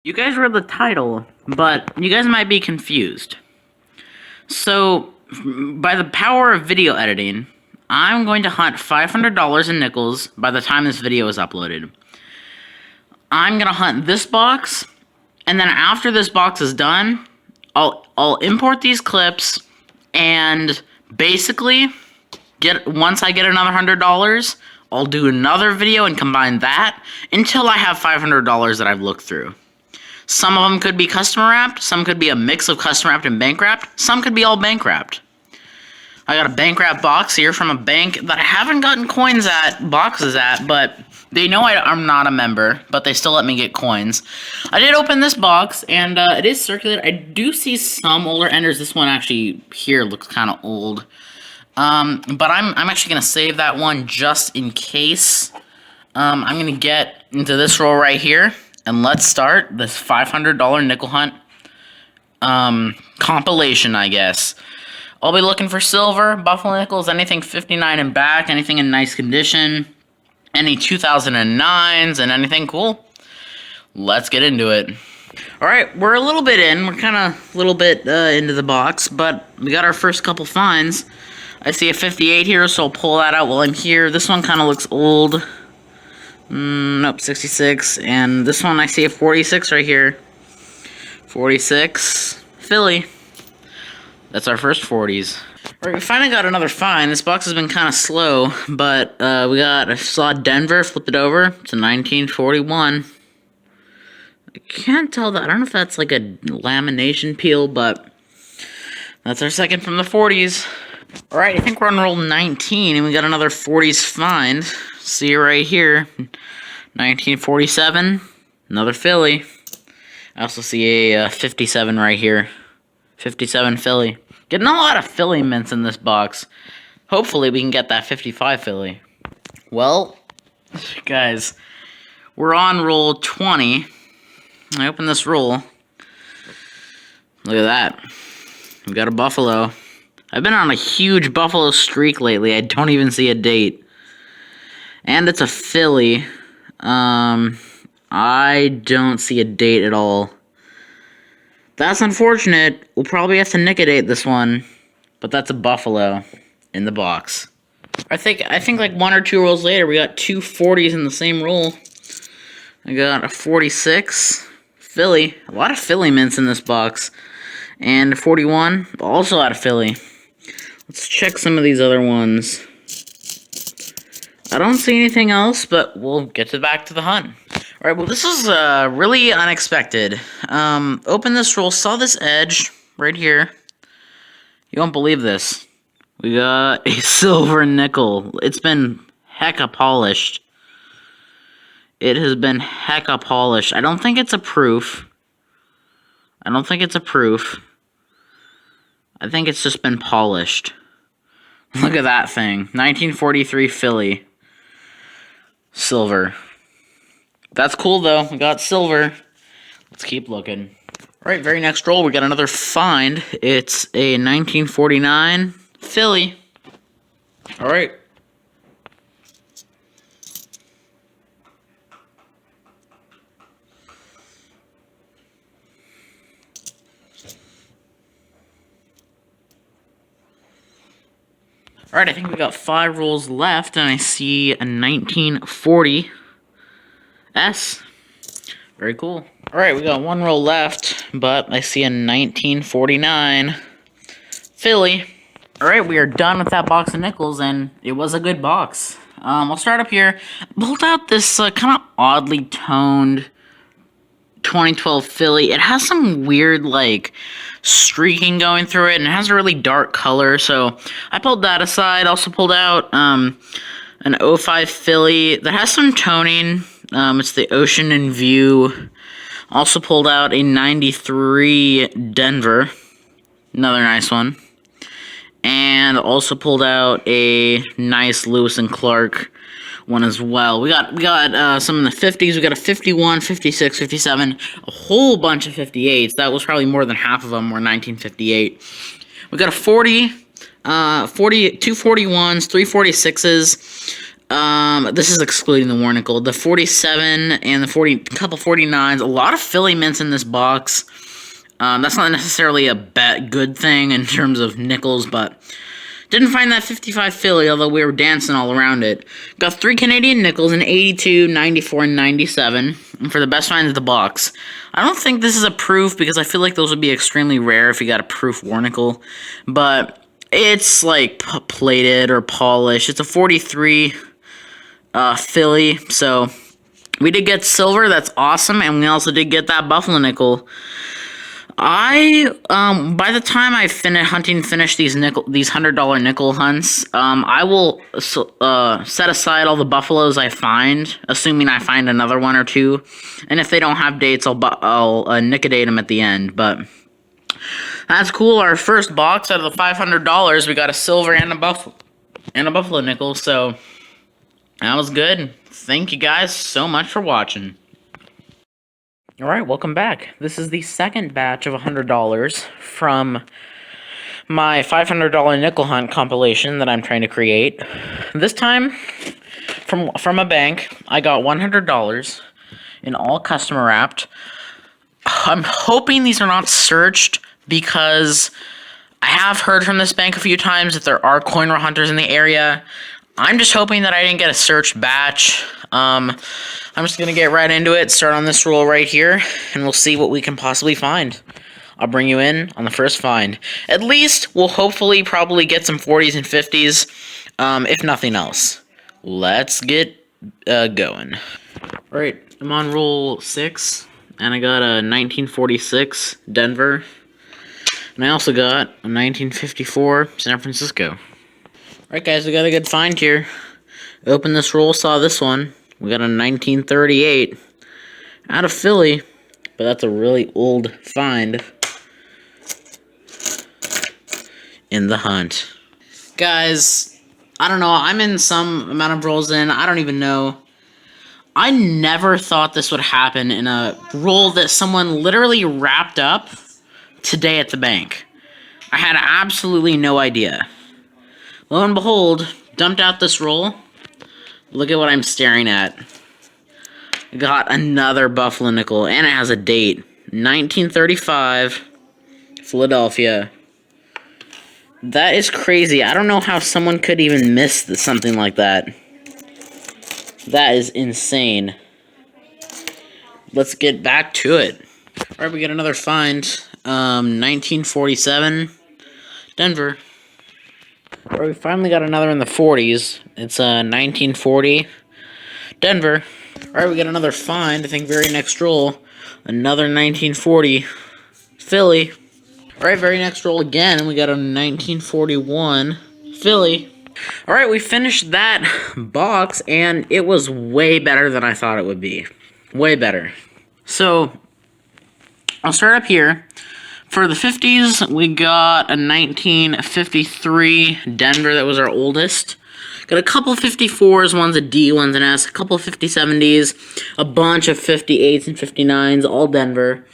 You guys read the title, but you guys might be confused. So, by the power of video editing, I'm going to hunt $500 in nickels by the time this video is uploaded. I'm going to hunt this box, and then after this box is done, I'll import these clips, and basically, once I get another $100, I'll do another video and combine that until I have $500 that I've looked through. Some of them could be custom wrapped, some could be a mix of custom wrapped and bank wrapped, some could be all bank wrapped. I got a bank wrap box here from a bank that I haven't gotten boxes at, but they know I'm not a member, but they still let me get coins. I did open this box, and it is circulated. I do see some older enders. This one actually here looks kind of old. But I'm actually going to save that one just in case. I'm going to get into this roll right here, and let's start this $500 nickel hunt compilation, I guess. I'll be looking for silver, buffalo nickels, anything 59 and back, anything in nice condition, any 2009s, and anything cool. Let's get into it. Alright, we're a little bit in. We're kind of a little bit into the box, but we got our first couple finds. I see a 58 here, so I'll pull that out while I'm here. This one kind of looks old. Nope, 66. And this one I see a 46 right here. 46. Philly. That's our first 40s. Alright, we finally got another find. This box has been kind of slow, but I saw Denver, flipped it over. It's a 1941. I can't tell that. I don't know if that's like a lamination peel, but that's our second from the 40s. Alright, I think we're on roll 19, and we got another 40s find. See you right here. 1947. Another Philly. I also see a 57 right here. 57 Philly. Getting a lot of Philly mints in this box. Hopefully we can get that 55 Philly. Well, guys, we're on roll 20. I open this roll. Look at that. We got a buffalo. I've been on a huge buffalo streak lately. I don't even see a date. And it's a Philly. I don't see a date at all. That's unfortunate. We'll probably have to nick-a-date this one, but that's a buffalo in the box. I think like one or two rolls later, we got two 40s in the same roll. I got a 46 Philly. A lot of Philly mints in this box. And a 41, also out of Philly. Let's check some of these other ones. I don't see anything else, but we'll get back to the hunt. Alright, well, this is really unexpected. Open this roll, saw this edge right here. You won't believe this. We got a silver nickel. It's been hecka polished. It has been hecka polished. I don't think it's a proof. I think it's just been polished. Look at that thing. 1943 Philly. Silver. That's cool, though. We got silver. Let's keep looking. Alright, very next roll, we got another find. It's a 1949 Philly. Alright. Alright, I think we got 5 rolls left, and I see a 1940 S. Very cool. Alright, we got 1 roll left, but I see a 1949 Philly. Alright, we are done with that box of nickels, and it was a good box. I'll start up here. Pulled out this kind of oddly toned 2012 Philly. It has some weird, like, streaking going through it, and it has a really dark color, so I pulled that aside. Also pulled out an 05 Philly that has some toning. It's the Ocean and View. Also pulled out a 93 Denver. Another nice one. And also pulled out a nice Lewis and Clark one as well. We got some in the 50s. We got a 51, 56, 57, a whole bunch of 58s. That was probably more than half of them were 1958. We got a 40, 2 41s, 3 46s, This is excluding the war nickel. The 47 and the couple 49s. A lot of Philly mints in this box. That's not necessarily a good thing in terms of nickels, but didn't find that 55 Philly, although we were dancing all around it. Got 3 Canadian nickels in 82, 94, and 97. And for the best finds of the box. I don't think this is a proof because I feel like those would be extremely rare if you got a proof war nickel. But it's like plated or polished. It's a 43 Philly, so we did get silver. That's awesome, and we also did get that buffalo nickel. By the time I finish these $100 nickel hunts, I will set aside all the buffaloes I find, assuming I find another one or two, and if they don't have dates, I'll nicodate them at the end. But that's cool. Our first box out of the $500, we got a silver and a buffalo nickel. So that was good. Thank you guys so much for watching. Alright, welcome back. This is the second batch of $100 from my $500 nickel hunt compilation that I'm trying to create. This time, from a bank, I got $100 in all customer wrapped. I'm hoping these are not searched because I have heard from this bank a few times that there are coin roll hunters in the area. I'm just hoping that I didn't get a searched batch. I'm just going to get right into it, start on this roll right here, and we'll see what we can possibly find. I'll bring you in on the first find. At least, we'll hopefully probably get some 40s and 50s, if nothing else. Let's get going. Alright, I'm on roll 6, and I got a 1946 Denver, and I also got a 1954 San Francisco. Alright guys, we got a good find here. Opened this roll, saw this one. We got a 1938 out of Philly, but that's a really old find in the hunt. Guys, I don't know, I'm in some amount of rolls in, I don't even know. I never thought this would happen in a roll that someone literally wrapped up today at the bank. I had absolutely no idea. Lo and behold, dumped out this roll. Look at what I'm staring at. Got another buffalo nickel, and it has a date. 1935, Philadelphia. That is crazy. I don't know how someone could even miss something like that. That is insane. Let's get back to it. Alright, we got another find. 1947, Denver. Alright, we finally got another in the 40s. It's 1940, Denver. Alright, we got another find. I think very next roll. Another 1940, Philly. Alright, very next roll again. We got a 1941, Philly. Alright, we finished that box, and it was way better than I thought it would be. Way better. So, I'll start up here. For the 50s, we got a 1953 Denver that was our oldest. Got a couple 54s, one's a D, one's an S, a couple 50-70s, a bunch of 58s and 59s, all Denver.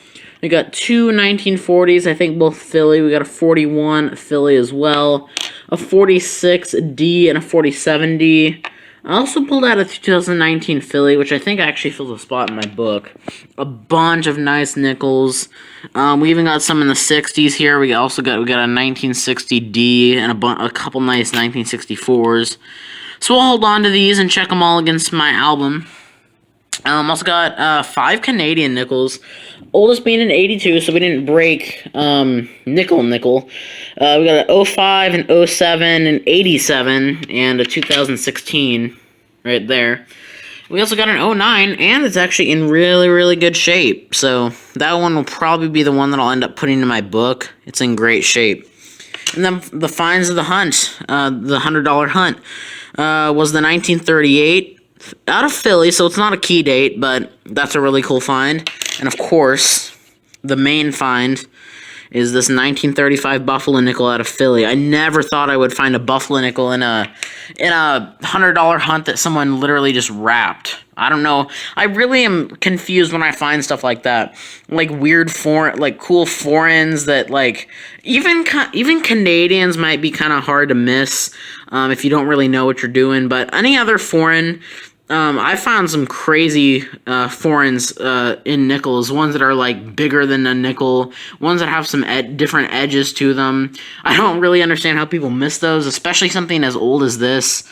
We got two 1940s, I think both Philly. We got a 41 Philly as well, a 46 D and a 47 D. I also pulled out a 2019 Philly, which I think actually fills a spot in my book. A bunch of nice nickels. We even got some in the 60s here. We got a 1960 D and a couple nice 1964s. So we'll hold on to these and check them all against my album. Also got 5 Canadian nickels. Oldest being an 82, so we didn't break nickel. We got an 05, an 07, an 87, and a 2016 right there. We also got an 09, and it's actually in really, really good shape. So that one will probably be the one that I'll end up putting in my book. It's in great shape. And then the finds of the hunt, the $100 hunt, was the 1938 out of Philly, so it's not a key date, but that's a really cool find. And of course, the main find is this 1935 Buffalo nickel out of Philly. I never thought I would find a Buffalo nickel in a $100 hunt that someone literally just wrapped. I don't know. I really am confused when I find stuff like that, like weird foreign, like cool foreigns that like even Canadians might be kind of hard to miss if you don't really know what you're doing. But any other foreign, I found some crazy foreigns in nickels, ones that are like bigger than a nickel, ones that have some different edges to them. I don't really understand how people miss those, especially something as old as this.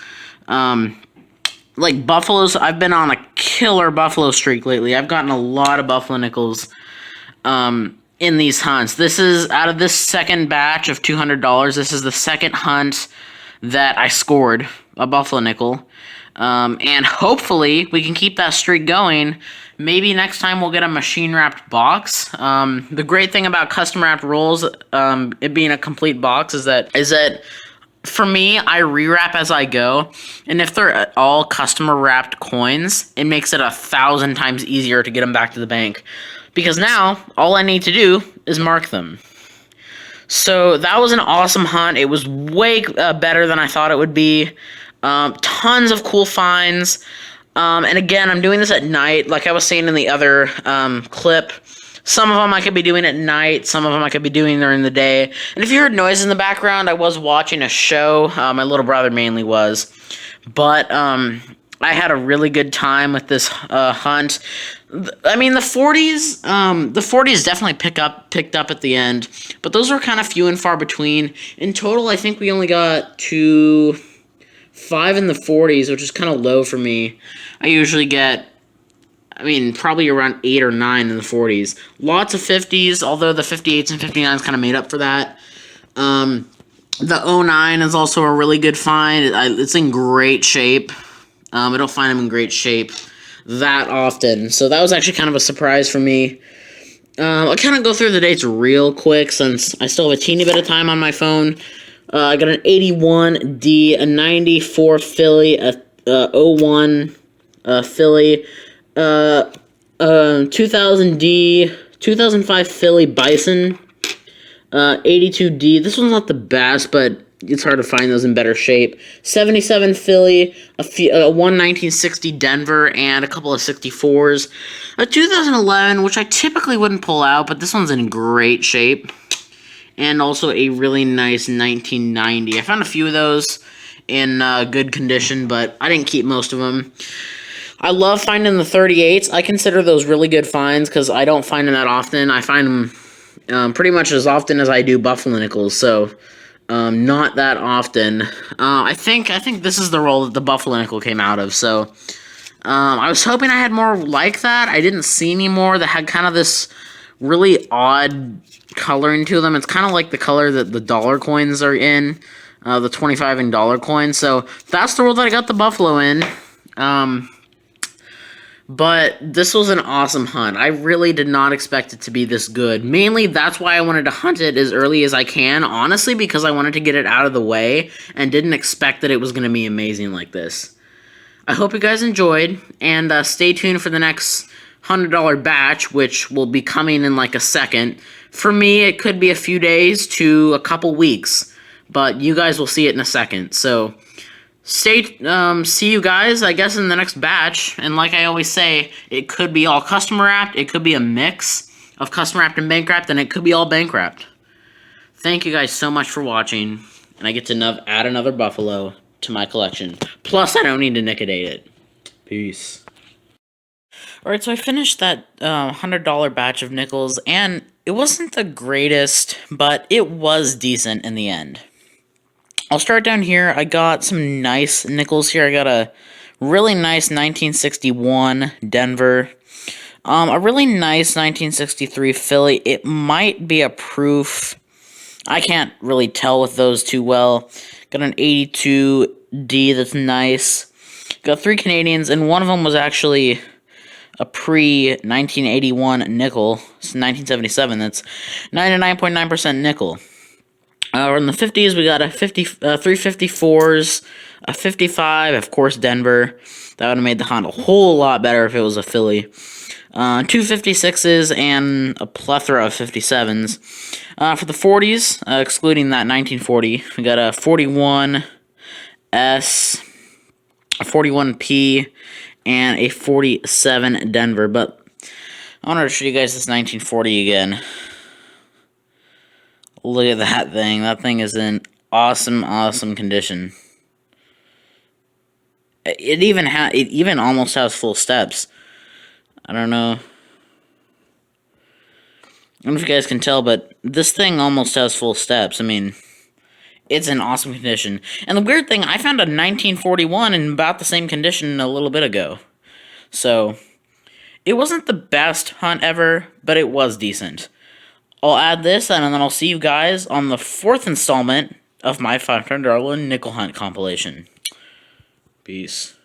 Like Buffaloes, I've been on a killer Buffalo streak lately. I've gotten a lot of Buffalo nickels in these hunts. This is, out of this second batch of $200, this is the second hunt that I scored a Buffalo nickel. And hopefully we can keep that streak going. Maybe next time we'll get a machine-wrapped box. The great thing about custom-wrapped rolls, it being a complete box, is that for me, I rewrap as I go, and if they're all customer wrapped coins, it makes it 1,000 times easier to get them back to the bank. Because now, all I need to do is mark them. So that was an awesome hunt. It was way better than I thought it would be. Tons of cool finds. And again, I'm doing this at night, like I was saying in the other clip. Some of them I could be doing at night, some of them I could be doing during the day. And if you heard noise in the background, I was watching a show. My little brother mainly was. But I had a really good time with this hunt. I mean, the 40s definitely picked up at the end. But those were kind of few and far between. In total, I think we only got 5 in the 40s, which is kind of low for me. I usually get, probably around 8 or 9 in the 40s. Lots of 50s, although the 58s and 59s kind of made up for that. The 09 is also a really good find. It's in great shape. I don't find them in great shape that often. So that was actually kind of a surprise for me. I'll kind of go through the dates real quick since I still have a teeny bit of time on my phone. I got an 81D, a 94 Philly, a 01 Philly, 2000D, 2005 Philly Bison, 82D. This one's not the best, but it's hard to find those in better shape. 77 Philly, a 1960 Denver, and a couple of 64s. A 2011, which I typically wouldn't pull out, but this one's in great shape. And also a really nice 1990. I found a few of those in good condition, but I didn't keep most of them. I love finding the 38s. I consider those really good finds because I don't find them that often. I find them pretty much as often as I do Buffalo nickels, so not that often. I think this is the roll that the Buffalo nickel came out of, so I was hoping I had more like that. I didn't see any more that had kind of this really odd coloring to them. It's kind of like the color that the dollar coins are in, the 25 and dollar coins. So that's the roll that I got the Buffalo in. But this was an awesome hunt. I really did not expect it to be this good. Mainly, that's why I wanted to hunt it as early as I can, honestly, because I wanted to get it out of the way and didn't expect that it was going to be amazing like this. I hope you guys enjoyed, and stay tuned for the next $100 batch, which will be coming in like a second. For me, it could be a few days to a couple weeks, but you guys will see it in a second. So see you guys, I guess, in the next batch. And like I always say, it could be all custom wrapped, it could be a mix of custom wrapped and bank wrapped, and it could be all bank wrapped. Thank you guys so much for watching, and I get to add another Buffalo to my collection. Plus, I don't need to nicodate it. Peace. Alright, so I finished that $100 batch of nickels, and it wasn't the greatest, but it was decent in the end. I'll start down here. I got some nice nickels here. I got a really nice 1961 Denver, a really nice 1963 Philly. It might be a proof. I can't really tell with those too well. Got an 82D that's nice. Got 3 Canadians, and one of them was actually a pre-1981 nickel. It's 1977. That's 99.9% nickel. In the 50s, we got a 354s, a 55, of course, Denver. That would have made the hunt a whole lot better if it was a Philly. Two 56s and a plethora of 57s. For the 40s, excluding that 1940, we got a 41S, a 41P, and a 47 Denver. But I wanted to show you guys this 1940 again. Look at that thing. That thing is in awesome, awesome condition. It even almost has full steps. I don't know. I don't know if you guys can tell, but this thing almost has full steps. I mean, it's in awesome condition. And the weird thing, I found a 1941 in about the same condition a little bit ago. So, it wasn't the best hunt ever, but it was decent. I'll add this, and then I'll see you guys on the 4th installment of my $500 nickel hunt compilation. Peace.